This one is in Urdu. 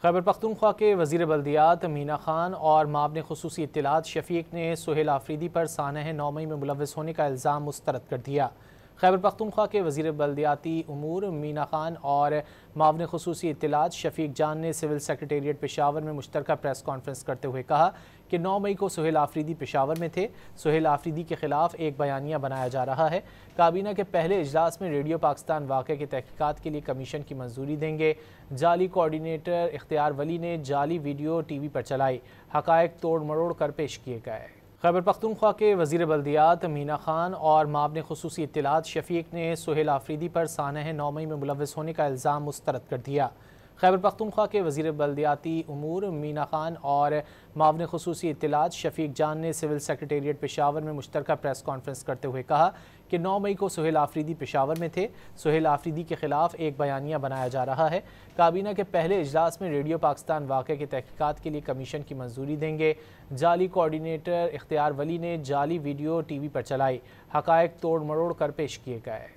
خیبر پختونخوا کے وزیر بلدیات مینا خان اور معاون خصوصی اطلاعات شفیق نے سہیل آفریدی پر سانحہ 9 مئی میں ملوث ہونے کا الزام مسترد کر دیا۔ خیبر پختونخوا کے وزیر بلدیاتی امور مینا خان اور معاون خصوصی اطلاعات شفیق جان نے سول سیکریٹریٹ پشاور میں مشترکہ پریس کانفرنس کرتے ہوئے کہا کہ 9 مئی کو سہیل آفریدی پشاور میں تھے۔ سہیل آفریدی کے خلاف ایک بیانیہ بنایا جا رہا ہے۔ کابینہ کے پہلے اجلاس میں ریڈیو پاکستان واقعے کی تحقیقات کے لیے کمیشن کی منظوری دیں گے۔ جعلی کوارڈینیٹر اختیار ولی نے جعلی ویڈیو ٹی وی پر چلائی، حقائق توڑ مروڑ کر پیش کیے گئے۔ خیبر پختونخوا کے وزیر بلدیات مینا خان اور معاون خصوصی اطلاعات شفیق نے سہیل آفریدی پر سانحہ 9 مئی میں ملوث ہونے کا الزام مسترد کر دیا۔ خیبر پختونخوا کے وزیر بلدیاتی امور مینا خان اور معاون خصوصی اطلاعات شفیق جان نے سول سیکریٹریٹ پشاور میں مشترکہ پریس کانفرنس کرتے ہوئے کہا کہ 9 مئی کو سہیل آفریدی پشاور میں تھے۔ سہیل آفریدی کے خلاف ایک بیانیہ بنایا جا رہا ہے۔ کابینہ کے پہلے اجلاس میں ریڈیو پاکستان واقعے کی تحقیقات کے لیے کمیشن کی منظوری دیں گے۔ جعلی کوارڈینیٹر اختیار ولی نے جعلی ویڈیو ٹی وی پر چلائی، حقائق توڑ مروڑ کر پیش کیے گئے۔